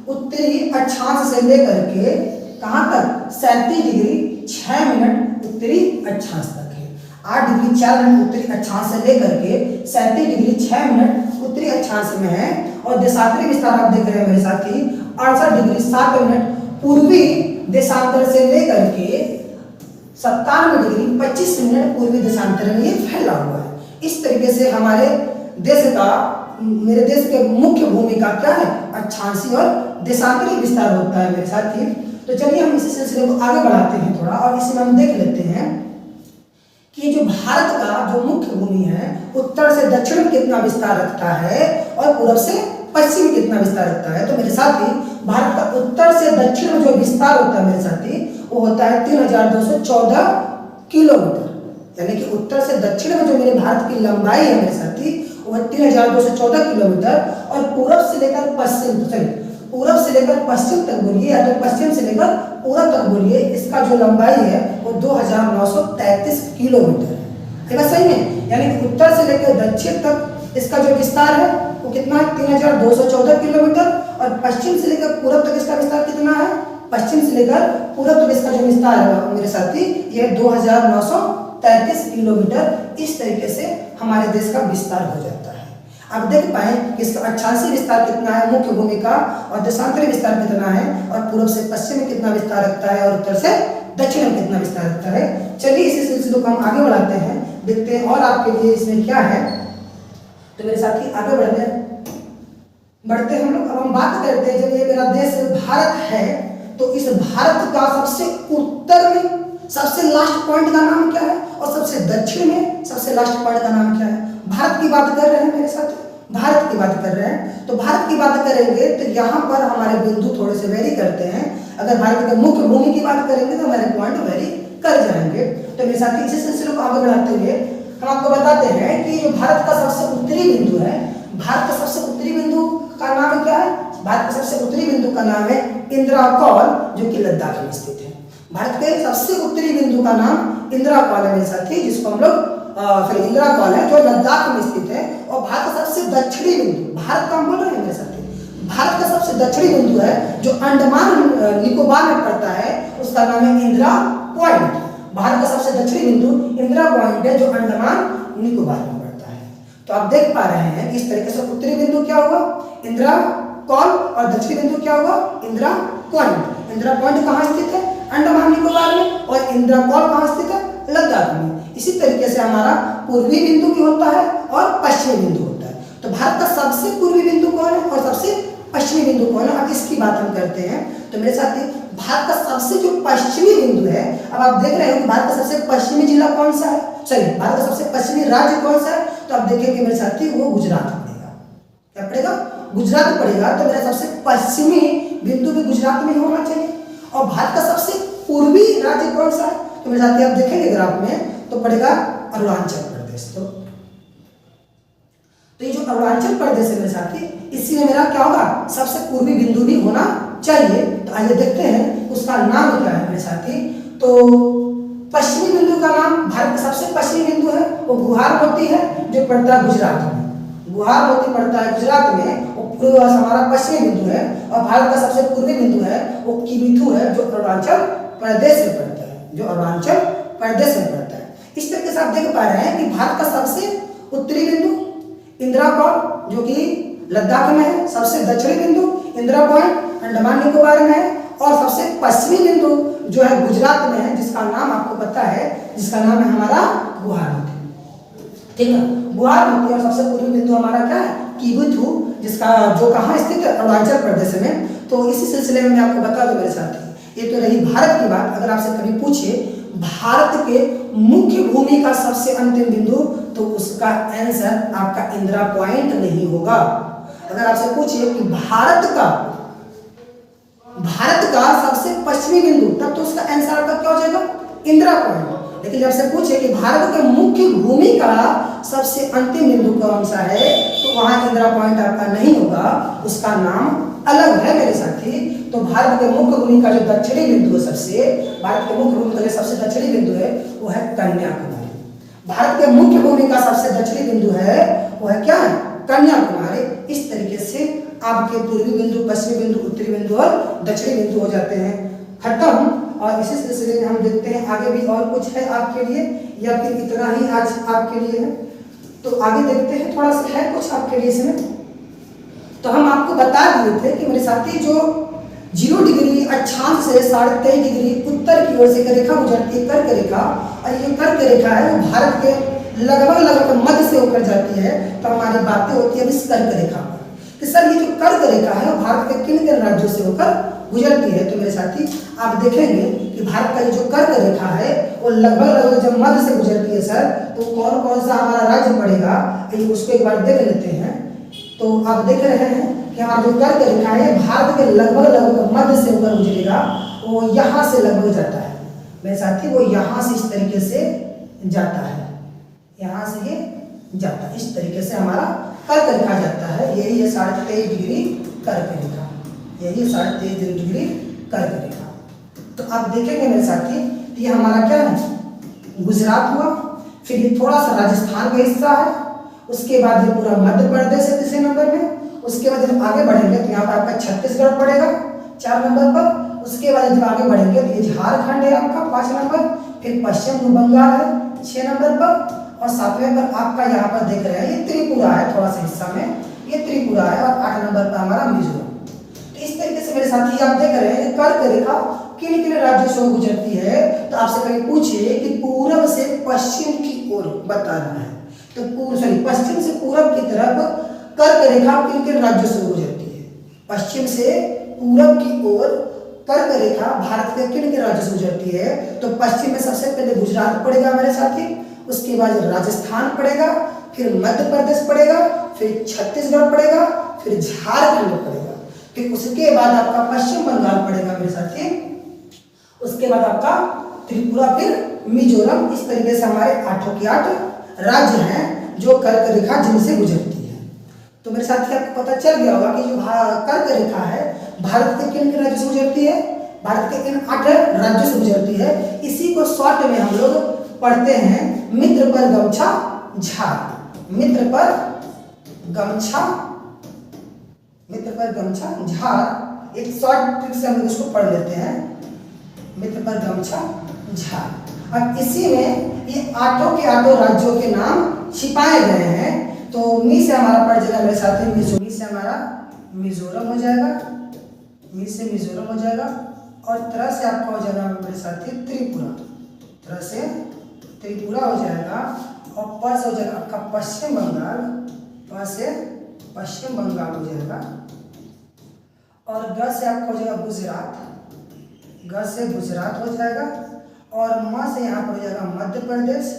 उत्तरी अक्षांश से लेकर के कहाँ तक 37 डिग्री 6 मिनट उत्तरी अक्षांश तक है। 8 डिग्री 4 मिनट उत्तरी अक्षांश से लेकर के 37 डिग्री 6 मिनट उत्तरी अक्षांश में है। और देशांतरी विस्तार आप देख रहे हैं मेरे साथी 68 डिग्री 7 मिनट पूर्वी देशांतर से लेकर के 97 डिग्री 25 मिनट पूर्वी देशांतर में ये फैला हुआ है। इस तरीके से हमारे देश का, मेरे देश के मुख्य भूमि का क्या है अक्षांशीय और देशांतरी विस्तार होता है मेरे साथी। तो चलिए हम इसी सिलसिले को आगे बढ़ाते हैं थोड़ा, और इसमें हम देख लेते हैं कि जो भारत का जो मुख्य भूमि है उत्तर से दक्षिण में कितना विस्तार रखता है और पूर्व से पश्चिम में कितना विस्तार रखता है। तो मेरे साथी भारत का उत्तर से दक्षिण में जो विस्तार होता है मेरे साथी वो होता है 3214 किलोमीटर, यानी कि उत्तर से दक्षिण में जो मेरे भारत की लंबाई है मेरे साथी वो 3214 किलोमीटर। और पूरब से लेकर पश्चिम, पूरब से लेकर पश्चिम तक बोलिए या तो पश्चिम से लेकर पूरब तक बोलिए, इसका जो लंबाई है वो 2933 किलोमीटर है। बस सही है, यानी कि उत्तर से लेकर दक्षिण तक इसका जो विस्तार है वो कितना है 3214 किलोमीटर। और पश्चिम से लेकर पूरब तक इसका विस्तार कितना है, पश्चिम से लेकर पूरब तक इसका जो विस्तार है मेरे साथी ये 2933 किलोमीटर। इस तरीके से हमारे देश का विस्तार हो जाता है। आप देख पाए कि इसका अक्षांशीय विस्तार कितना है मुख्य भूमि का, और देशांतरी विस्तार कितना है, और पूर्व से पश्चिम में कितना विस्तार रखता है, और उत्तर से दक्षिण में कितना विस्तार रखता है। चलिए इसी सिलसिले को हम आगे बढ़ाते हैं, देखते हैं और आपके लिए इसमें क्या है। तो मेरे साथी आगे बढ़ते हम लोग। अब हम बात करते हैं, जब ये मेरा देश भारत है तो इस भारत का सबसे उत्तर में सबसे लास्ट पॉइंट का नाम क्या है, और सबसे दक्षिण में सबसे लास्ट पॉइंट का नाम क्या है। भारत की बात कर रहे हैं मेरे साथ, भारत की बात कर रहे हैं। तो भारत की बात करेंगे तो यहाँ पर हमारे बिंदु थोड़े से वेरी करते हैं। अगर भारत के मुख्य भूमि की बात करेंगे तो हमारे पॉइंट वेरी कर जाएंगे। तो मेरे साथी इसी सिलसिले को आगे बढ़ाते हुए हम आपको बताते हैं कि जो भारत का सबसे उत्तरी बिंदु है, भारत का सबसे उत्तरी बिंदु का नाम क्या है? भारत का सबसे उत्तरी बिंदु का नाम है इंदिरा कॉल, जो कि लद्दाख में स्थित है। भारत के सबसे उत्तरी बिंदु का नाम इंदिरा कॉल है मेरे साथी, जिसको हम लोग इंदिरा कॉल है, जो लद्दाख में स्थित है। और भारत का सबसे दक्षिणी बिंदु, भारत का हम बोल रहे हैं मेरे साथी, भारत का सबसे दक्षिणी बिंदु है जो अंडमान निकोबार में पड़ता है, उसका नाम है इंदिरा पॉइंट। भारत का सबसे दक्षिणी बिंदु इंदिरा पॉइंट है, जो अंडमान निकोबार में पड़ता है। तो आप देख पा रहे हैं कि इस तरीके से उत्तरी बिंदु क्या हुआ? इंदिरा कॉल, और दक्षिणी बिंदु क्या हुआ? इंदिरा पॉइंट। इंदिरा पॉइंट कहाँ स्थित है? अंडमान निकोबार में। और इंदिरा कॉल कहाँ स्थित है? लद्दाख में। इसी तरीके से हमारा पूर्वी बिंदु भी होता है और पश्चिमी बिंदु होता है। तो भारत का सबसे पूर्वी बिंदु कौन है और सबसे पश्चिमी बिंदु कौन है? अब इसकी बात हम करते हैं। तो मेरे साथी भारत का सबसे जो पश्चिमी बिंदु है, अब आप देख रहे हो कि भारत का सबसे पश्चिमी जिला कौन सा है, सॉरी भारत का सबसे पश्चिमी राज्य कौन सा है? तो आप देखेंगे मेरे साथी वो गुजरात पड़ेगा। क्या पड़ेगा? गुजरात पड़ेगा। तो मेरा सबसे पश्चिमी बिंदु भी गुजरात में ही होना चाहिए। और भारत का सबसे पूर्वी राज्य कौन सा है? तो मेरे साथी आप देखेंगे ग्राफ में तो पड़ेगा अरुणाचल प्रदेश। तो ये जो अरुणाचल प्रदेश है मेरे साथी, इसी में मेरा क्या होगा? सबसे पूर्वी बिंदु भी होना चाहिए। तो आइए देखते हैं उसका नाम क्या है मेरे साथी। तो पश्चिमी बिंदु का नाम, भारत का सबसे पश्चिमी बिंदु है वो गुवाहाटी है, जो पड़ता है गुजरात में। गुवाहाटी पड़ता है गुजरात में, और हमारा पश्चिमी बिंदु है। और भारत का सबसे पूर्वी बिंदु है वो किबिथु है, जो अरुणाचल प्रदेश में पड़ता है, जो अरुणाचल प्रदेश में पड़ता है। इस तरीके से आप देख पा रहे हैं कि भारत का सबसे उत्तरी बिंदु इंदिरा कॉल, जो कि लद्दाख में है। सबसे दक्षिणी बिंदु इंदिरा पॉइंट अंडमान निकोबार में है। और सबसे पश्चिमी बिंदु जो है गुजरात में है, जिसका नाम आपको पता है, जिसका नाम है हमारा गुवाहाटी। ठीक है, गुवाहाटी। और सबसे पूर्वी बिंदु हमारा क्या है? किबिथु, जिसका जो कहाँ स्थित है? अरुणाचल प्रदेश में। तो इसी सिलसिले में मैं आपको बता दूं मेरे साथी, ये तो रही भारत की बात। अगर आपसे कभी पूछे भारत के मुख्य भूमि का सबसे अंतिम बिंदु, तो उसका आंसर आपका इंदिरा पॉइंट नहीं होगा। अगर आपसे पूछे कि भारत का सबसे पश्चिमी बिंदु, तब तो उसका आंसर आपका क्या हो जाएगा? इंदिरा पॉइंट। लेकिन जब से पूछे कि भारत के मुख्य भूमि का सबसे अंतिम बिंदु कौन सा है, तो वहां इंदिरा पॉइंट आपका नहीं होगा, उसका नाम अलग है मेरे साथी। तो भारत के मुख्य भूमि का जो दक्षिणी बिंदु है, भारत के मुख्य भूमि का जो सबसे दक्षिणी बिंदु है वो है कन्याकुमारी। भारत के मुख्य भूमि का सबसे दक्षिणी बिंदु है वो है क्या? कन्याकुमारी। इस तरीके से आपके पूर्वी बिंदु, पश्चिमी बिंदु, उत्तरी बिंदु और दक्षिणी बिंदु हो जाते हैं खत्म। और इसी सिलसिले में हम देखते हैं आगे भी और कुछ है आपके लिए, या फिर इतना ही आज आपके लिए है। तो आगे देखते हैं, थोड़ा सा है कुछ आपके लिए इसमें। तो हम आपको बता दिए थे कि मेरे साथी जो 0 डिग्री अक्षांश से 23.5 डिग्री उत्तर की ओर से एक रेखा गुजरती है, कर्क रेखा। और ये कर्क रेखा है वो भारत के लगभग मध्य से होकर जाती है। तो हमारी बातें होती है इस कर्क रेखा पर कि सर ये जो कर्क रेखा है वो भारत के किन किन राज्यों से होकर गुजरती है। तो मेरे साथी आप देखेंगे कि भारत का जो कर्क रेखा है वो लगभग जब मध्य से गुजरती है सर, तो कौन कौन सा हमारा राज्य पड़ेगा, उसको एक बार देख लेते हैं। तो आप देख रहे हैं कि हमारा जो कर्क रेखा है भारत के लगभग मध्य से होकर गुजरेगा, वो यहाँ से लगभग जाता है मेरे साथी, वो यहाँ से इस तरीके से जाता है, यहाँ से ये जाता है। इस तरीके से हमारा कर्क रेखा जाता है। यही है 23.5 डिग्री कर्क रेखा, यही 23.5 डिग्री कर्क रेखा। तो आप देखेंगे मेरे साथी, ये हमारा क्या है? गुजरात हुआ, फिर ये थोड़ा सा राजस्थान का हिस्सा है, उसके बाद ये पूरा मध्य प्रदेश है तीसरे नंबर में। उसके बाद जब आगे बढ़ेंगे तो यहाँ पर आपका छत्तीसगढ़ पड़ेगा 4 नंबर पर। उसके बाद जब आगे बढ़ेंगे तो ये झारखंड है आपका 5 नंबर, फिर पश्चिम बंगाल है 6 नंबर पर, और 7वें पर आपका यहाँ पर देख रहे हैं ये त्रिपुरा है, थोड़ा सा हिस्सा में ये त्रिपुरा है, और 8 नंबर पर हमारा मिजोरम। तो इस तरीके से मेरे साथी आप देख रहे हैं कर्क रेखा किन किन राज्यों से गुजरती है। तो आपसे कभी पूछे कि पूर्व से पश्चिम की ओर बताना है, तो पश्चिम से पूरब की तरफ कर्क रेखा किन किन राज्यों से गुजरती है? पश्चिम से पूरब की ओर कर्क रेखा भारत के किन किन राज्यों से गुजरती है? तो पश्चिम में सबसे पहले गुजरात पड़ेगा मेरे साथी, उसके बाद राजस्थान पड़ेगा, फिर मध्य प्रदेश पड़ेगा, फिर छत्तीसगढ़ पड़ेगा, फिर झारखंड पड़ेगा, फिर उसके बाद आपका पश्चिम बंगाल पड़ेगा मेरे साथी, उसके बाद आपका त्रिपुरा, फिर मिजोरम। इस तरीके से हमारे 8 के 8 राज्य हैं जो कर्क रेखा जिनसे गुजरती है। तो मेरे साथी आपको पता चल गया होगा कि जो कर्क रेखा है भारत के किन किन राज्यों से गुजरती है, भारत के इन 8 राज्यों से गुजरती है। इसी को शॉर्ट में हम लोग पढ़ते हैं मित्र पर गमछा झार। मित्र पर गमछा, मित्र पर गमछा झार, एक शॉर्ट ट्रिक से हम लोग इसको पढ़ लेते हैं, मित्र पर गमछा झार। अब इसी में ये 8 के 8 राज्यों के नाम छिपाए गए हैं। तो मी से हमारा पड़ जाएगा मेरे साथी मिजोरम, से हमारा मिजोरम हो जाएगा, मी से मिजोरम हो जाएगा, और तरह से आपका हो जाएगा मेरे साथी त्रिपुरा, तरह से त्रिपुरा हो जाएगा, और प से हो जाएगा आपका पश्चिम बंगाल, प से पश्चिम बंगाल हो जाएगा, और ग से आपका हो जाएगा गुजरात, ग से गुजरात हो जाएगा, और म से यहाँ पर हो जाएगा मध्य प्रदेश,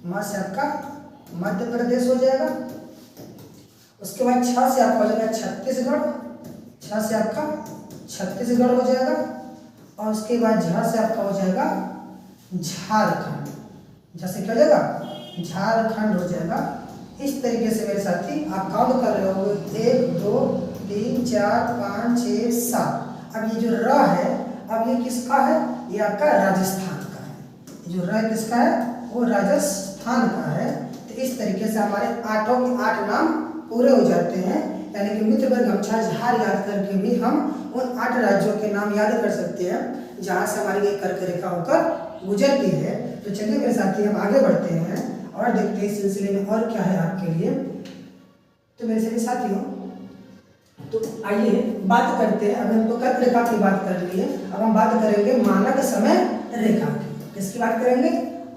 म से आपका मध्य प्रदेश हो जाएगा। उसके बाद 6 से आपका हो जाएगा छत्तीसगढ़, 6 से आपका छत्तीसगढ़ हो जाएगा, और उसके बाद झ से आपका हो जाएगा झारखंड, झ से क्या हो जाएगा झारखंड हो जाएगा। इस तरीके से मेरे साथी आप काउंट कर रहे हो 1 2 3 4 5 6 7। अब ये जो र है, अब ये किसका है, ये आपका राजस्थान का है। जो र किसका है, वो राजस्थान का है। तो इस तरीके से हमारे 8 के 8 नाम पूरे हो जाते हैं। यानी कि मित्र पर गमछा झार याद करके भी हम उन 8 राज्यों के नाम याद कर सकते हैं जहाँ से हमारी ये कर्क रेखा होकर गुजरती है। तो चलिए मेरे साथी हम आगे बढ़ते हैं और देखते हैं इस सिलसिले में और क्या है आपके लिए। तो मेरे सभी साथियों, तो आइए बात करते हैं। अब हम तो कर्क रेखा की बात कर लिए, अब हम बात करेंगे मानक समय रेखा की। किसकी बात करेंगे,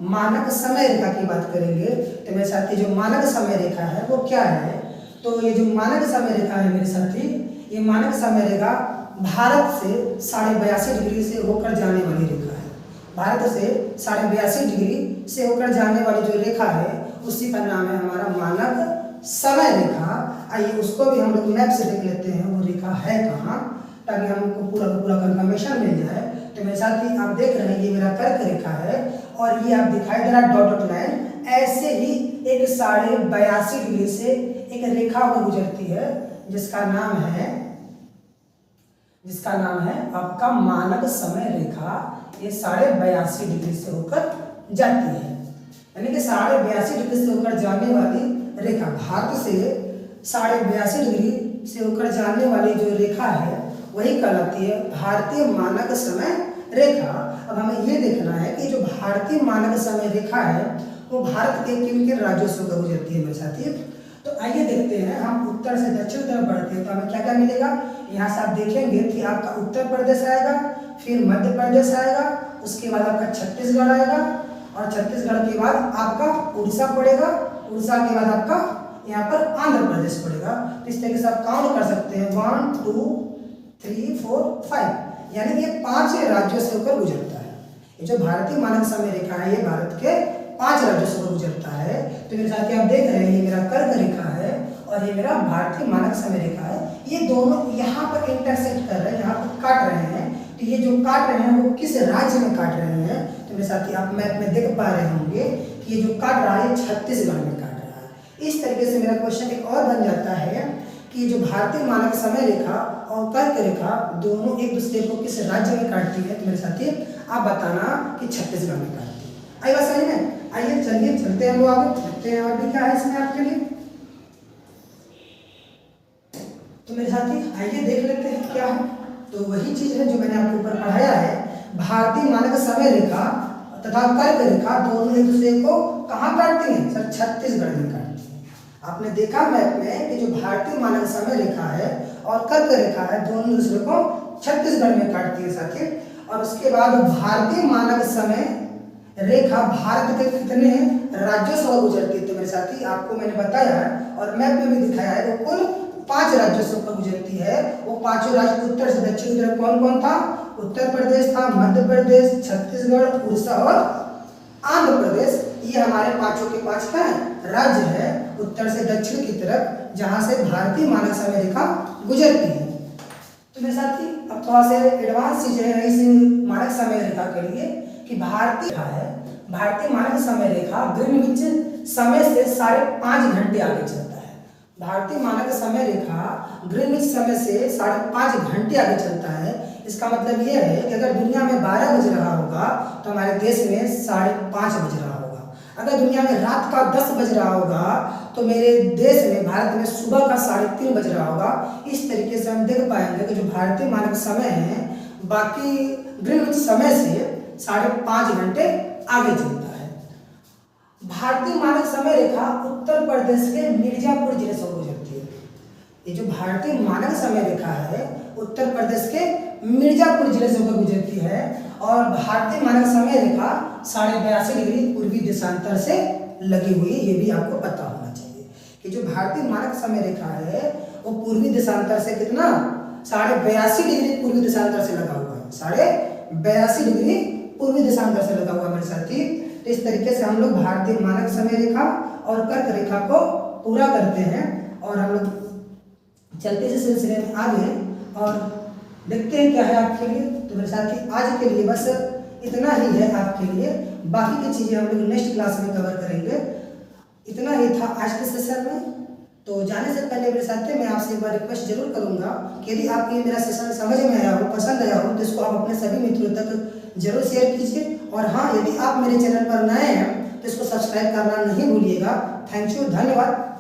मानक समय रेखा की बात करेंगे। तो मेरे साथी जो मानक समय रेखा है वो क्या है, तो ये जो मानक समय रेखा है मेरे साथी, ये मानक समय रेखा भारत से 82.5 डिग्री से होकर जाने वाली रेखा है। भारत से 82.5 डिग्री से होकर जाने वाली जो रेखा है उसी का नाम है हमारा मानक समय रेखा। आइए उसको भी हम लोग मैप से देख लेते हैं वो रेखा है कहाँ, ताकि हमको पूरा का पूरा कंफर्मेशन मिल जाए। तो मेरे साथ ही आप देख रहे हैं ये मेरा कर्क रेखा है, और ये आप दिखाई दे रहा डॉट डॉट लाइन। ऐसे ही एक 82.5 डिग्री से एक रेखा को गुजरती है जिसका नाम है आपका मानक समय रेखा। ये 82.5 डिग्री से होकर जाती है, यानी कि 82.5 डिग्री से होकर जाने वाली रेखा, भारत से 82.5 डिग्री से होकर जाने वाली जो रेखा है वही कहलाती है भारतीय मानक समय रेखा। अब हमें ये देखना है कि जो भारतीय मानक समय रेखा है वो भारत के किन किन राज्यों से होकर गुजरती है मेरे साथी। तो आइए देखते हैं, हम उत्तर से दक्षिण तरफ बढ़ते हैं तो हमें क्या क्या मिलेगा। यहाँ से आप देखेंगे कि आपका उत्तर प्रदेश आएगा, फिर मध्य प्रदेश आएगा, उसके बाद आपका छत्तीसगढ़ आएगा, और छत्तीसगढ़ के बाद आपका उड़ीसा पड़ेगा, उड़ीसा के बाद आपका यहाँ पर आंध्र प्रदेश पड़ेगा। तो इस तरीके से आप काउंट कर सकते हैं 1 2 3 4 5, यानी कि 5 राज्यों से होकर गुजरता है। ये जो भारतीय मानक समय रेखा है ये भारत के 5 राज्यों से होकर गुजरता है। तो मेरे साथ आप देख रहे हैं ये मेरा कर्क रेखा है और ये मेरा भारतीय मानक समय रेखा है। ये दोनों यहाँ पर इंटरसेक्ट कर रहे हैं, यहाँ पर काट रहे हैं। तो ये जो काट रहे हैं वो किस राज्य में काट रहे हैं, तो मेरे साथी आप मैप में देख पा रहे होंगे कि ये जो काट रहा है छत्तीसगढ़ में काट रहा है। इस तरीके से मेरा क्वेश्चन एक और बन जाता है कि जो भारतीय मानक समय रेखा और कर्क रेखा दोनों एक दूसरे को किस राज्य में काटती है, तो मेरे साथी आप बताना कि छत्तीसगढ़ में काटती है। आई बात सही में। आइए चलिए चलते हैं हम लोग आगे, देखते हैं और भी क्या है इसमें आपके लिए। तो मेरे साथी आइए देख लेते हैं क्या है। तो वही चीज है जो मैंने आपके ऊपर पढ़ाया है, भारतीय मानक समय रेखा तथा कर्क रेखा दोनों एक दूसरे को कहाँ काटती हैं सर, छत्तीसगढ़ में काटती हैं। आपने देखा मैप में कि जो भारतीय मानक समय रेखा है और कर्क रेखा है दोनों दूसरे को छत्तीसगढ़ में काटती है साथी। और उसके बाद भारतीय मानक समय रेखा भारत के कितने राज्यों से गुजरती है, तो मेरे साथी आपको मैंने बताया है और मैप में भी दिखाया है वो कुल 5 राज्यों से होकर गुजरती है। वो 5 राज्य उत्तर से दक्षिण की तरफ कौन कौन था, उत्तर प्रदेश था, मध्य प्रदेश, छत्तीसगढ़, उड़ीसा और आंध्र प्रदेश। ये हमारे 5 के 5 का राज्य है उत्तर से दक्षिण की तरफ जहां से भारतीय मानक समय रेखा गुजरती है। तो मेरे साथी अब थोड़ा से एडवांस चीजें हैं इस मानक समय रेखा के लिए कि भारतीय मानक समय रेखा ग्रीनविच समय से 5.5 घंटे आगे चलता है। भारतीय मानक समय रेखा ग्रीनविच समय से 5.5 घंटे आगे चलता है। इसका मतलब यह है कि अगर दुनिया में 12 बज रहा होगा तो हमारे देश में 5:30 बज रहा होगा। अगर दुनिया में रात का 10 बज रहा होगा तो मेरे देश में, भारत में सुबह का 3:30 बज रहा होगा। इस तरीके से हम देख पाएंगे कि जो भारतीय मानक समय है बाकी ग्रीनविच समय से 5.5 घंटे आगे चलता है। भारतीय मानक समय रेखा उत्तर प्रदेश के मिर्जापुर जिले से गुजरती है। ये जो भारतीय मानक समय रेखा है उत्तर प्रदेश के मिर्जापुर जिले से होकर गुजरती है और भारतीय मानक समय रेखा 82.5 डिग्री पूर्वी देशांतर से लगी हुई, ये भी आपको पता होना चाहिए कि जो भारतीय मानक समय रेखा है वो पूर्वी देशांतर से कितना 82.5 डिग्री पूर्वी देशांतर से लगा हुआ है। 82.5 डिग्री पूर्वी देशांतर से लगा हुआ मेरे साथी। तो इस तरीके से हम लोग भारतीय मानक समय रेखा और कर्क रेखा को पूरा करते हैं और हम लोग चलते इस सिलसिले में आगे और देखते हैं क्या है आपके लिए। तो मेरे साथी आज के लिए बस इतना ही है आपके लिए, बाकी की चीज़ें हम लोग नेक्स्ट क्लास में कवर करेंगे। इतना ही था आज के सेशन में। तो जाने से पहले मेरे साथी मैं आपसे एक बार रिक्वेस्ट जरूर करूंगा कि यदि आपको ये मेरा सेशन समझ में आया हो, पसंद आया हो, तो इसको आप अपने सभी मित्रों तक जरूर शेयर कीजिए। और हाँ, यदि आप मेरे चैनल पर नए हैं तो इसको सब्सक्राइब करना नहीं भूलिएगा। थैंक यू, धन्यवाद।